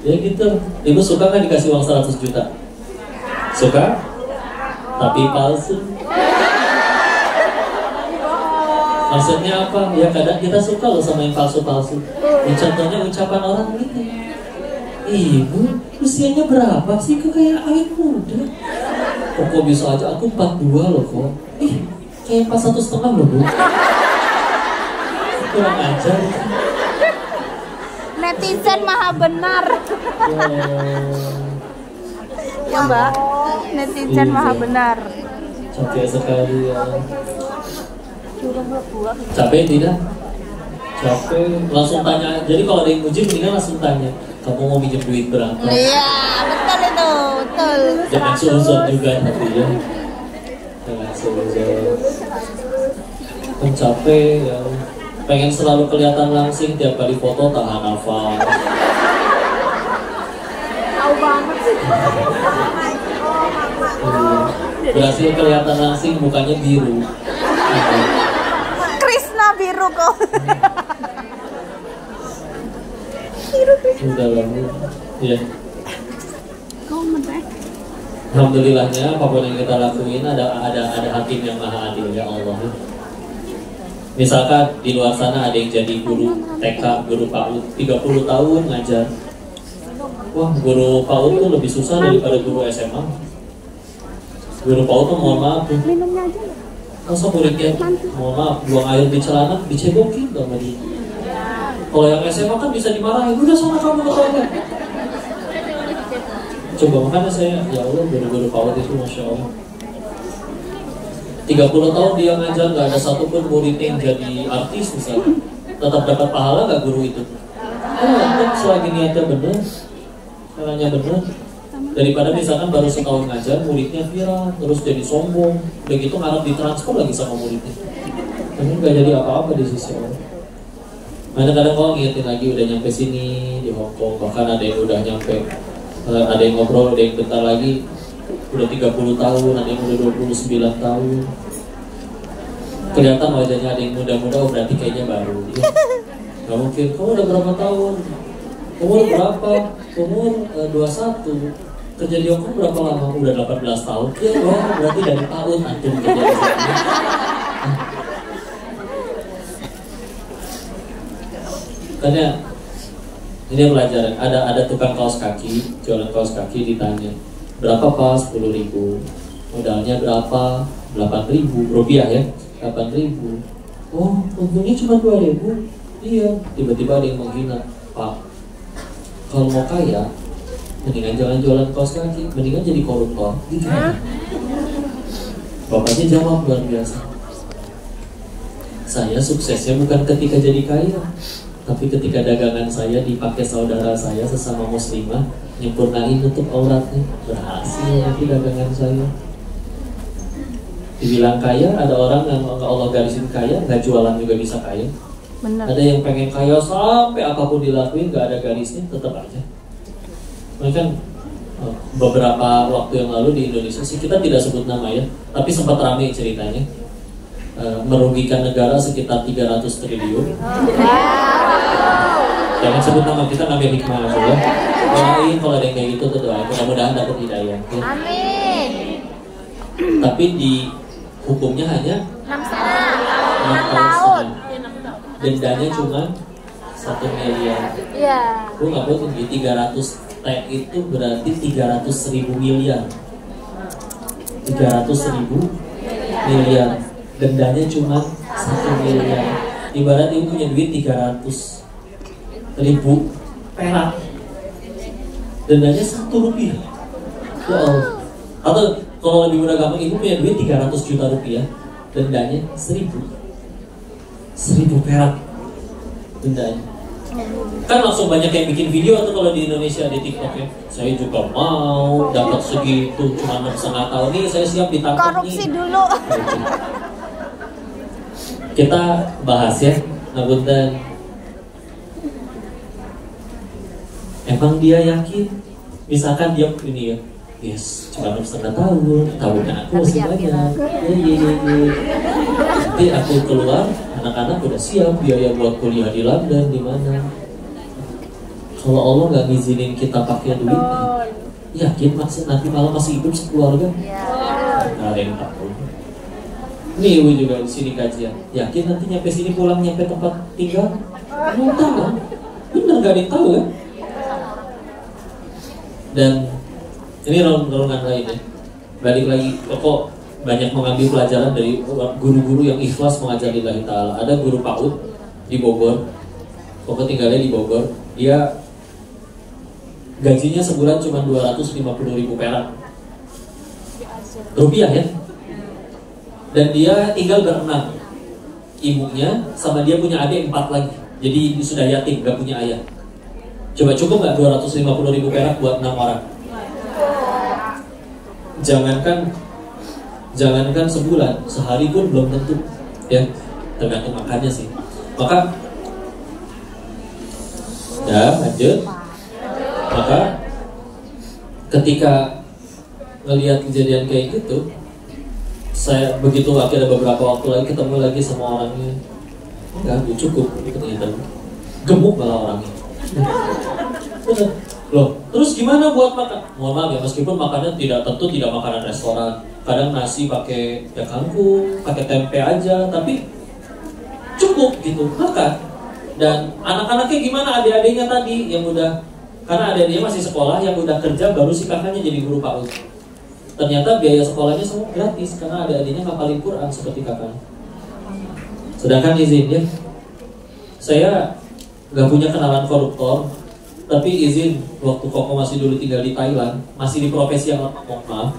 ya gitu, ibu suka nggak dikasih uang 100 juta? Suka? Tapi palsu. Maksudnya apa? Ya kadang kita suka loh sama yang palsu-palsu. Ya, contohnya ucapan orang gitu. Ibu, usianya berapa sih? Kok kayak awet muda? Kok bisa aja aku 42 loh kok. Kayak 41,5 loh bu. Kurang ajar. Netizen maha benar. Ya mbak, netizen maha benar. Capek sekali ya. Capek tidak? Capek. Langsung tanya. Jadi kalau ada yang muji, mendingan langsung tanya. Kamu mau minjem duit berapa? Iya, betul itu, betul. Jangan suuzon juga nanti ya. Jangan suuzon. Kan capek ya. Pengen selalu kelihatan langsing tiap kali foto tahan nafas. Tahu banget sih. Berhasil kelihatan langsing, mukanya biru. Krishna biru kok. Udah lama. Ya. Alhamdulillahnya apapun yang kita lakuin ada hakim yang maha adil ya Allah. Misalkan di luar sana ada yang jadi guru TK, guru PAUD 30 tahun ngajar. Wah, guru PAUD tuh lebih susah daripada guru SMA. Guru PAUD tuh mohon maaf tuh. Minumnya aja. Masa muridnya mohon maaf buang air di celana dicebokin sama dia. Kalau yang SMA kan bisa dimarahin, udah sama kamu ke toilet. Coba makanya saya, ya Allah guru-guru PAUD itu Masya Allah 30 tahun dia ngajar, gak ada satupun muridnya yang jadi artis misalnya. Tetap dapat pahala gak guru itu? Untuk selagi niatnya benar, caranya benar. Daripada misalkan baru setahun ngajar, muridnya viral, terus jadi sombong. Udah gitu ngarep ditransfer lagi sama muridnya. Tapi gak jadi apa-apa di sisi Allah. Kadang-kadang kalau ngingetin lagi udah nyampe sini di Hongkong, bahkan ada yang udah nyampe, ada yang ngobrol, ada yang bentar lagi udah 30 tahun, ada yang udah 29 tahun. Kelihatan wajahnya ada yang muda-muda, oh berarti kayaknya baru ya. Gak mungkin, kamu udah berapa tahun? Umur berapa? Umur 21. Kerja di Hongkong berapa lama? Udah 18 tahun. Ya wah, berarti dari tahun antum kerja di sana. Karena ini pelajaran, ada tukang kaos kaki, jualan kaos kaki ditanya, berapa Pak? 10.000. Modalnya berapa? 8.000 rupiah ya, 8.000. Oh, untungnya cuma 2.000. Iya, tiba-tiba ada yang menghina, Pak, kalau mau kaya, mendingan jangan jualan kaos kaki, mendingan jadi koruptor. Gitu. Bapaknya jawab luar biasa. Saya suksesnya bukan ketika jadi kaya, tapi ketika dagangan saya dipakai saudara saya sesama muslimah, nyempurnain untuk auratnya. Berhasil nanti dagangan saya. Dibilang kaya, ada orang yang Allah garisin kaya, nggak jualan juga bisa kaya. Bener. Ada yang pengen kaya sampai apapun dilakuin nggak ada garisnya, tetap aja. Mereka beberapa waktu yang lalu di Indonesia sih, kita tidak sebut nama ya, tapi sempat ramai ceritanya, merugikan negara sekitar 300 triliun. Jangan sebut nama, kita ngambil hikmah aja ya. Doain kalau ada yang kayak gitu tuh doain, mudah-mudahan dapat hidayah ya. Amin. Tapi di hukumnya hanya 6 tahun. Dendanya cuma 1 miliar. Iya. Gue nggak tahu tinggi 300 T itu berarti 300.000 miliar. 300.000 miliar. Dendanya cuma 1 miliar. Ibarat ibu punya duit 300.000 perak. Dendanya 1 rupiah. Ya Allah. Atau kalau lebih mudah gampang, ibu punya duit 300 juta rupiah. Dendanya 1.000 perak. Dendanya. Kan langsung banyak yang bikin video tuh kalau di Indonesia di TikTok ya. Saya juga mau dapat segitu, cuma 6,5 tahun nih saya siap ditangkap nih. Korupsi dulu. Kita bahas ya, Naguntan. Emang dia yakin? Misalkan dia ini ya, yes, cuma 6,5 tahun, tahunnya aku masih banyak. Iya. Nanti aku keluar, anak-anak udah siap biaya buat kuliah di London di mana. Kalau Allah nggak ngizinin kita pakai duitnya, yakin maksud nanti malah masih hidup sekeluarga? Nggak ada yang tahu. Nih ibu juga di sini kajian, yakin nanti nyampe sini pulang nyampe tempat tinggal? Nggak tahu kan? Bener nggak ada yang tahu kan? Dan ini renungan lain ya. Balik lagi, kok banyak mengambil pelajaran dari guru-guru yang ikhlas mengajar lillahi ta'ala. Ada guru PAUD di Bogor, pokoknya tinggalnya di Bogor. Dia gajinya sebulan cuma 250.000 perak rupiah ya. Dan dia tinggal berenam, ibunya sama dia punya adik 4 lagi. Jadi sudah yatim, gak punya ayah. Coba cukup gak 250.000 perak buat 6 orang? Jangankan sebulan, sehari pun belum tentu ya, tergantung makannya sih. Maka ya lanjut. Maka ketika ngelihat kejadian kayak gitu, saya begitu akhirnya beberapa waktu lagi ketemu lagi sama orangnya, enggak cukup ternyata gemuk malah orangnya. Loh, terus gimana buat makan? Mohon maaf ya, meskipun makannya tentu tidak makanan restoran. Kadang nasi pakai ya kangkung, pakai tempe aja, tapi cukup gitu makan. Dan anak-anaknya gimana? Adik-adiknya tadi yang udah, karena adik-adiknya masih sekolah, yang udah kerja baru si kakaknya jadi guru PAUD. Ternyata biaya sekolahnya semua gratis karena adik-adiknya ngapalin Quran seperti kakaknya. Sedangkan izin ya, saya nggak punya kenalan koruptor. Tapi izin, waktu Koko masih dulu tinggal di Thailand, masih di profesi yang maaf,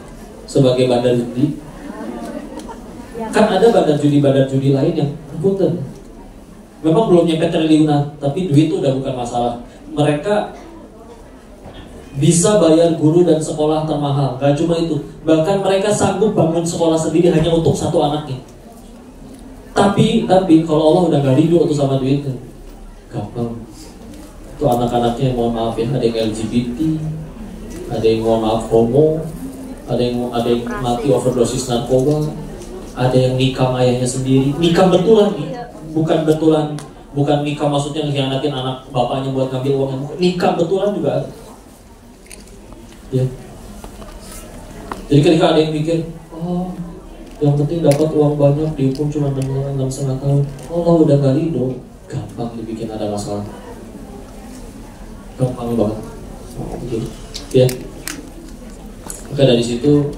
sebagai bandar judi. Kan ada bandar judi lain yang punten. Memang belum nyampe triliunan, tapi duit itu udah bukan masalah. Mereka bisa bayar guru dan sekolah termahal, gak cuma itu. Bahkan mereka sanggup bangun sekolah sendiri hanya untuk 1 anaknya. Tapi kalau Allah udah gak ridho tuh sama duitnya, gampang. Itu anak-anaknya mohon maaf ya, ada yang LGBT, ada yang mohon maaf homo, ada yang mati overdosis narkoba, ada yang nikah ayahnya sendiri, nikah betulan nih, bukan nikah maksudnya ngehianatin anak bapaknya buat ngambil uangnya, nikah betulan juga ada. Ya. Jadi ketika ada yang mikir, oh yang penting dapat uang banyak dihukum cuma 6,5 tahun, Allah udah gak ridho, gampang dibikin ada masalah. Gampang banget, ya. Maka dari situ,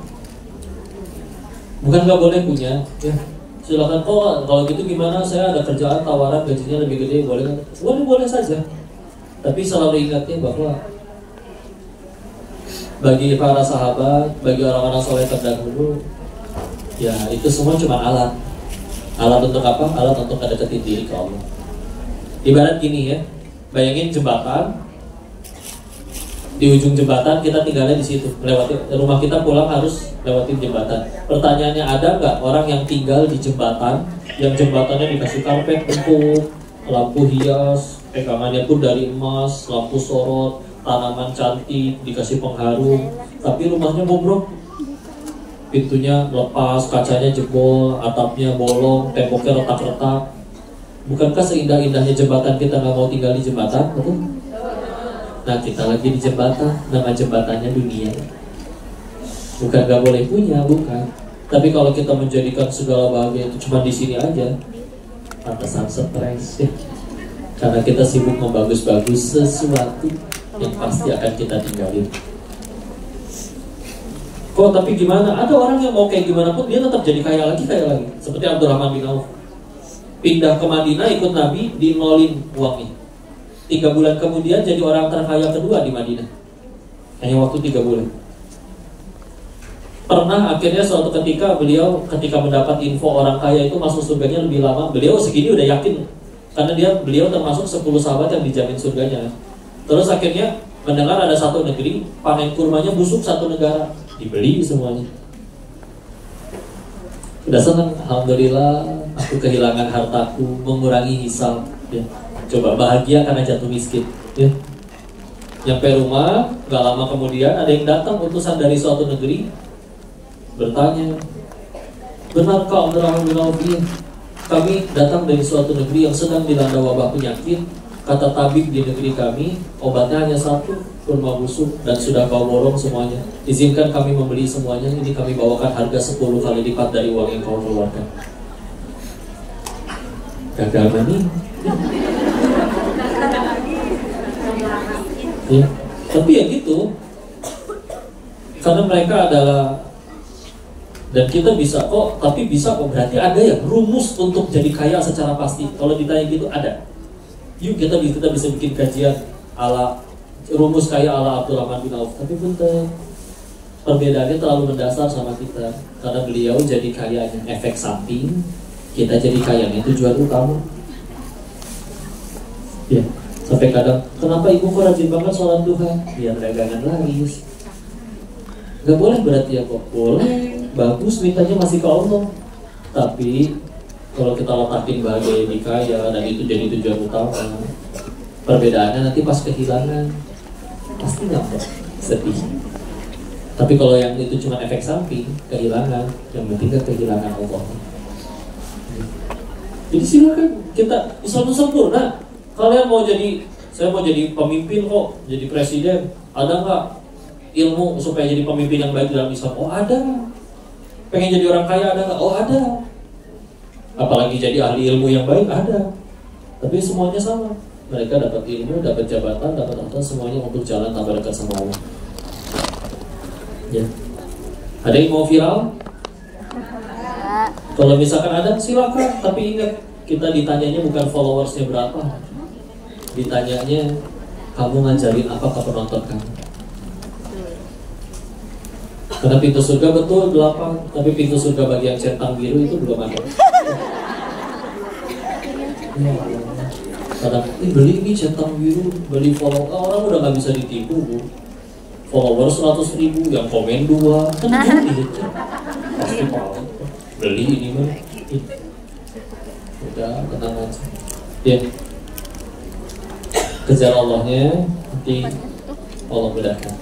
bukan nggak boleh punya, ya. Silakan. Oh, kalau gitu gimana? Saya ada kerjaan tawaran gajinya lebih gede, boleh? Boleh saja. Tapi selalu ingatnya bahwa bagi para sahabat, bagi orang-orang soleh terdahulu, Ya itu semua cuma alat. Alat untuk apa? Alat untuk deketin diri ke Allah. Ibarat gini ya, bayangin jembatan. Di ujung jembatan kita tinggalnya di situ, lewati rumah kita pulang harus lewatin jembatan. Pertanyaannya, ada nggak orang yang tinggal di jembatan, yang jembatannya dikasih karpet empuk, lampu hias, pegangannya pun dari emas, lampu sorot, tanaman cantik, dikasih pengharum, tapi rumahnya bobrok, pintunya lepas, kacanya jebol, atapnya bolong, temboknya retak-retak. Bukankah seindah-indahnya jembatan kita nggak mau tinggal di jembatan, betul? Nah kita lagi di jembatan, nama jembatannya dunia. Bukan gak boleh punya, bukan. Tapi kalau kita menjadikan segala bahagia itu cuma di sini aja, pantesan stres ya. Karena kita sibuk membagus-bagus sesuatu yang pasti akan kita tinggalin. Kok tapi gimana? Ada orang yang mau kayak gimana pun dia tetap jadi kaya lagi. Seperti Abdurrahman bin Auf. Pindah ke Madinah ikut Nabi, dinolin uangnya. 3 bulan kemudian jadi orang terkaya kedua di Madinah. Hanya waktu 3 bulan. Pernah akhirnya suatu ketika beliau ketika mendapat info orang kaya itu masuk surganya lebih lama, beliau segini udah yakin. Karena beliau termasuk 10 sahabat yang dijamin surganya. Terus akhirnya mendengar ada satu negeri panen kurmanya busuk satu negara, dibeli semuanya. Udah senang, alhamdulillah aku kehilangan hartaku, mengurangi hisab ya. Coba bahagia karena jatuh miskin ya. Nyampe rumah, gak lama kemudian ada yang datang utusan dari suatu negeri bertanya, benarkah Abdurrahman bin Auf? Kami datang dari suatu negeri yang sedang dilanda wabah penyakit. Kata tabib di negeri kami, obatnya hanya satu, kurma busuk, dan sudah kau borong semuanya. Izinkan kami membeli semuanya. Ini kami bawakan harga 10 kali lipat dari uang yang kau keluarkan. Gagal nih. Ya, tapi ya gitu. Karena mereka adalah, dan kita bisa kok, tapi bisa kok, berarti ada ya rumus untuk jadi kaya secara pasti. Kalau ditanya gitu ada. Yuk kita bisa bikin kajian ala rumus kaya ala Abdurrahman bin Auf. Tapi bentar, perbedaannya terlalu mendasar sama kita. Karena beliau jadi kayanya efek samping, kita jadi kayanya tujuan utama. Ya, sampai kadang, kenapa ibu kok rajin banget sholat duha? Biar dagangan laris. Gak boleh berarti ya kok? Boleh, bagus, mintanya masih ke Allah. Tapi kalau kita letakin bahagia di kaya dan itu jadi tujuan utama, perbedaannya nanti pas kehilangan pasti ngambek, sedih. Tapi kalau yang itu cuma efek samping, kehilangan, yang penting kan kehilangan Allah. Jadi silakan kita Islam sempurna. Kalian mau jadi, saya mau jadi pemimpin kok, jadi presiden, ada nggak ilmu supaya jadi pemimpin yang baik dalam Islam? Oh ada. Pengen jadi orang kaya ada nggak? Oh ada. Apalagi jadi ahli ilmu yang baik ada. Tapi semuanya sama. Mereka dapat ilmu, dapat jabatan, dapat apa, semuanya untuk jalan tambah dekat sama Allah. Ya. Ada yang mau viral? Kalau misalkan ada, silakan. Tapi ingat, kita ditanyanya bukan followersnya berapa. Ditanyanya, kamu ngajarin apa ke penonton kamu? Karena pintu surga betul 8, tapi pintu surga bagi yang centang biru itu belum ada. Kadang, beli ini centang biru, beli follow, orang udah gak bisa ditipu bu. Follower 100.000, yang komen 2, kan gitu. Pasti beli ini mah. Udah, tenang aja. Ya. Kejar Allahnya, nanti Allah mudahkan.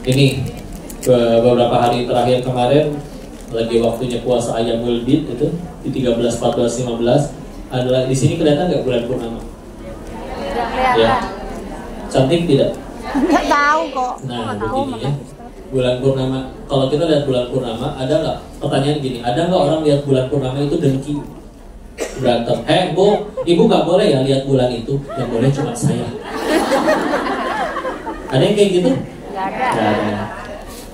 Ini beberapa hari terakhir kemarin lagi waktunya puasa Ayyamul Bid itu di 13, 14, 15 adalah di sini kelihatan nggak bulan purnama? Ya, cantik tidak? Nggak tahu kok. Nah begini ya, bulan purnama. Kalau kita lihat bulan purnama, ada nggak? Pertanyaan gini, ada nggak orang lihat bulan purnama itu dengki? Berantem, bu, ibu nggak boleh ya lihat bulan itu, yang boleh cuma saya. Ada yang kayak gitu? Nggak ada. Nggak ada.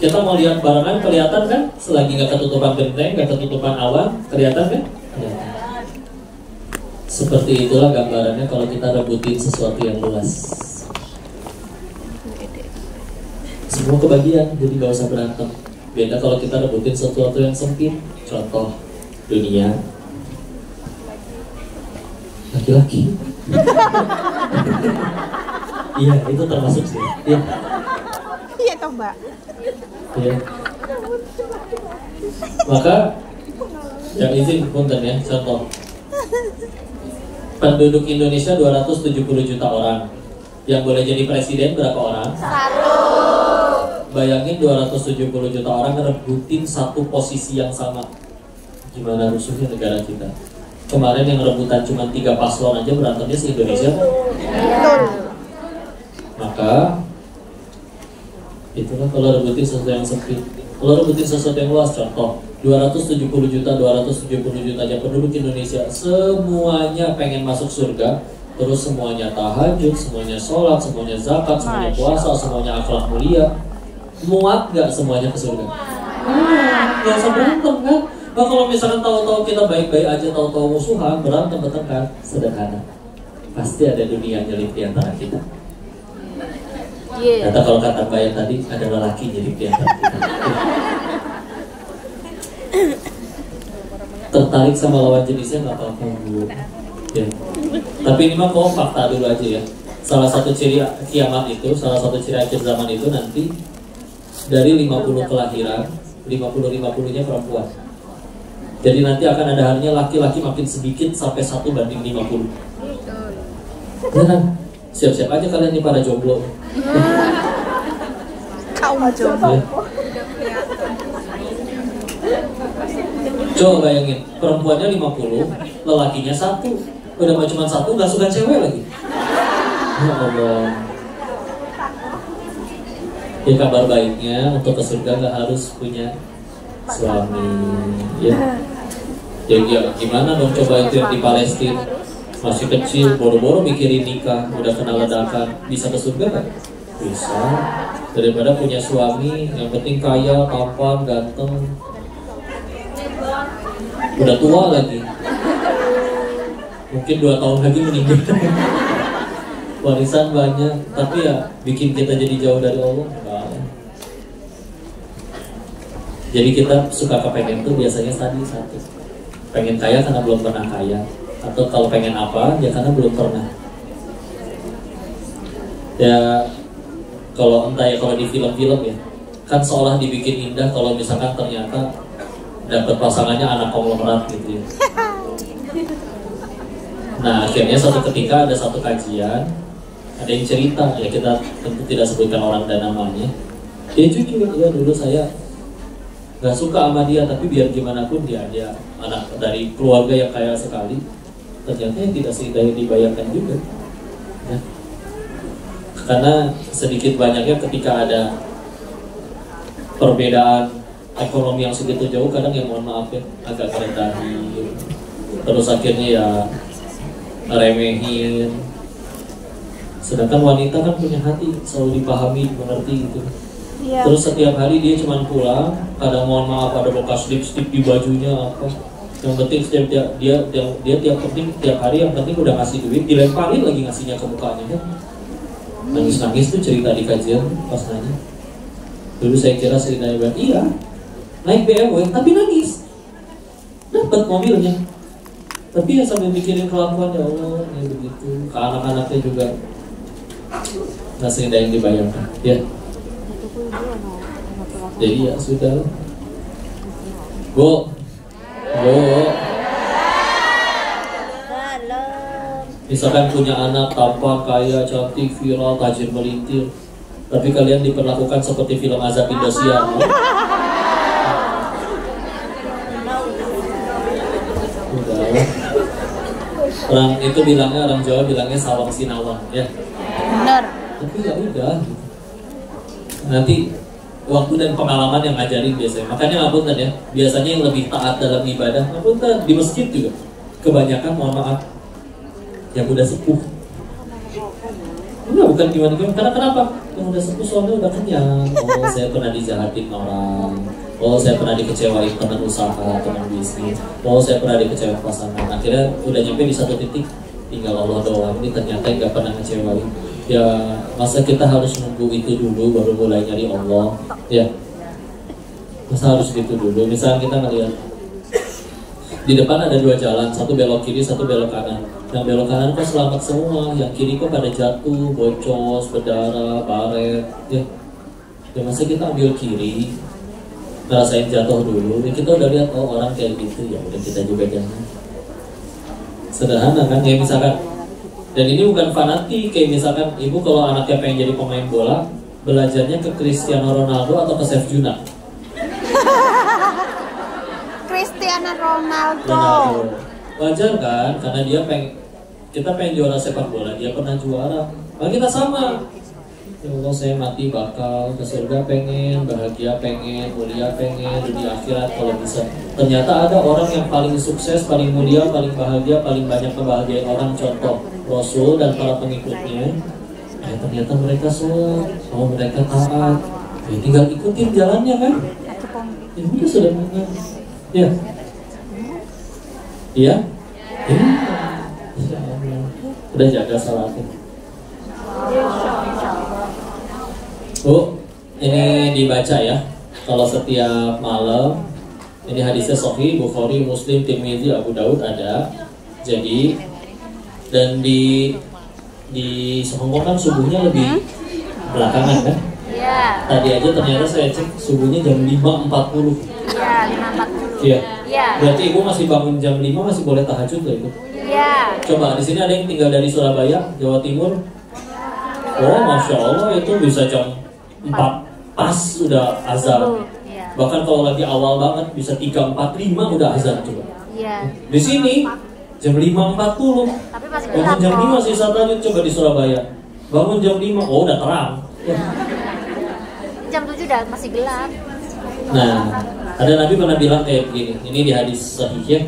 Kita mau lihat barengan, kelihatan kan? Selagi nggak ketutupan genteng, nggak ketutupan awan, kelihatan kan? Kelihatan. Seperti itulah gambarannya kalau kita rebutin sesuatu yang luas. Semua kebagian, jadi nggak usah berantem. Beda kalau kita rebutin sesuatu yang sempit. Contoh dunia, laki-laki. Iya, itu termasuk sih. Iya. Iya toh Mbak. Iya. Maka yang izin punten ya, contoh. Penduduk Indonesia 270 juta orang. Yang boleh jadi presiden berapa orang? 1. Bayangin 270 juta orang rebutin satu posisi yang sama. Gimana rusuhnya negara kita? Kemarin yang rebutan cuma 3 paslon aja berantemnya se-Indonesia. Maka itulah kalau rebutin sesuatu yang sempit. Kalau rebutin sesuatu yang luas, contoh 270 juta aja penduduk Indonesia semuanya pengen masuk surga, terus semuanya tahajud, semuanya sholat, semuanya zakat, semuanya puasa, semuanya akhlak mulia. Muat gak semuanya ke surga? Gak usah berantem kan? Nah, kalau misalkan tahu-tahu kita baik-baik aja, tahu-tahu musuhan, berantem bertengkar, sederhana. Pasti ada dunia nyelip di antara kita. Kata kalau kata Mbak yang tadi, ada lelaki nyelip di antara kita. Tertarik sama lawan jenisnya nggak apa-apa Bu. Ya. Tapi ini mah kok fakta dulu aja ya. Salah satu ciri kiamat itu, salah satu ciri akhir zaman itu nanti dari 50 kelahiran, 50-50-nya perempuan. Jadi nanti akan ada harinya laki-laki makin sedikit sampai 1:50. Ya kan? Siap-siap aja kalian nih para jomblo. Kaum jomblo. Ya. Coba bayangin, perempuannya 50, lelakinya 1. Udah mah cuma 1, gak suka cewek lagi. Ya Allah. Ya kabar baiknya untuk ke surga gak harus punya suami. Ya. Jadi ya gimana dong coba itu yang di Palestina masih kecil, boro-boro mikirin nikah, udah kena ledakan, bisa ke surga kan? Bisa. Daripada punya suami yang penting kaya, tampan, ganteng, udah tua lagi, mungkin 2 tahun lagi meninggal. Warisan banyak, tapi ya bikin kita jadi jauh dari Allah. Jadi kita suka kepengen tuh biasanya tadi satu, pengen kaya karena belum pernah kaya, atau kalau pengen apa ya karena belum pernah. Ya kalau entah ya, kalau di film-film ya kan seolah dibikin indah kalau misalkan ternyata dapat pasangannya anak konglomerat gitu ya. Nah akhirnya suatu ketika ada satu kajian, ada yang cerita, ya kita tentu tidak sebutkan orang dan namanya. Dia jujur, ya dulu saya gak suka sama dia, tapi biar gimana pun dia anak dari keluarga yang kaya sekali. Ternyata yang tidak seindah yang dibayangkan juga ya. Karena sedikit banyaknya ketika ada perbedaan ekonomi yang segitu jauh, kadang ya mohon maaf ya agak merendahin, terus akhirnya ya remehin. Sedangkan wanita kan punya hati, selalu dipahami, mengerti gitu. Iya. Terus setiap hari dia cuma pulang, kadang mohon maaf ada bekas lipstick di bajunya apa. Yang penting dia tiap hari yang penting udah ngasih duit, dilemparin lagi ngasihnya ke mukanya kan. Nangis-nangis tuh cerita di kajian pas nanya. Dulu saya kira ceritanya bilang, iya naik BMW tapi nangis, dapat mobilnya, tapi ya sambil mikirin kelakuan, ya Allah ya begitu. Ke anak-anaknya juga nggak seindah yang dibayangkan ya. Jadi ya sudah Bu misalkan punya anak tampan, kaya, cantik, viral, tajir melintir, tapi kalian diperlakukan seperti film azab Indosiar. Orang itu bilangnya, orang Jawa bilangnya sawang sinawang ya. Benar. Tapi ya udah. Nanti waktu dan pengalaman yang ngajarin biasanya. Makanya ngapunten ya. Biasanya yang lebih taat dalam ibadah, ngapunten di masjid juga. Kebanyakan mohon maaf yang udah sepuh. Enggak, bukan gimana-gimana. Karena kenapa? Yang udah sepuh soalnya udah kenyang. Oh, saya pernah dijahatin orang. Oh, saya pernah dikecewain teman usaha, teman bisnis. Oh, saya pernah dikecewain pasangan. Akhirnya udah nyampe di satu titik, tinggal Allah doang. Ini ternyata nggak pernah ngecewain. Ya, masa kita harus nunggu itu dulu baru mulai nyari Allah. Ya. Masa harus gitu dulu? Misalnya kita ngeliat di depan ada dua jalan, satu belok kiri, satu belok kanan. Yang belok kanan kok selamat semua, yang kiri kok pada jatuh, bocos, berdarah, baret. Ya masa kita ambil kiri, ngerasain jatuh dulu. Ya kita udah lihat oh orang kayak gitu, ya udah kita juga jangan. Sederhana kan? Kayak misalkan, dan ini bukan fanatik. Kayak misalkan ibu kalau anaknya pengen jadi pemain bola, belajarnya ke Cristiano Ronaldo atau ke Chef Juna? Cristiano Ronaldo. Wajar kan, karena dia kita pengen juara sepak bola, dia pernah juara. Nah kita sama. Ya Allah, saya mati bakal ke surga pengen, bahagia pengen, mulia pengen, dunia akhirat kalau bisa. Ternyata ada orang yang paling sukses, paling mulia, paling bahagia, paling banyak kebahagiaan orang, contoh Rasul dan para pengikutnya. Ternyata mereka sholat, mereka taat. Ya tinggal ikutin jalannya kan. Ya udah sudah benar. Ya. Iya? Iya. Insya Allah. Udah jaga salatnya. Bu, ini dibaca ya. Kalau setiap malam, ini hadisnya Sahih, Bukhari, Muslim, Tirmidzi, Abu Daud ada. Jadi, dan di Hongkong kan subuhnya lebih belakangan kan? Iya. Tadi aja ternyata saya cek subuhnya jam 5.40. Iya, 5.40. Iya. Iya. Berarti ibu masih bangun jam 5 masih boleh tahajud loh ibu? Iya. Coba di sini ada yang tinggal dari Surabaya, Jawa Timur. Oh, masya Allah itu bisa jam 4 pas udah azan. Iya. Bahkan kalau lagi awal banget bisa 3.45 udah azan coba. Iya. Di sini jam 5.40. Tapi masih Bangun gelap. jam 5 sih saat lanjut coba di Surabaya. Bangun jam 5, oh udah terang. Jam 7 udah masih gelap. Nah, ada Nabi pernah bilang kayak begini. Ini di hadis sahih ya.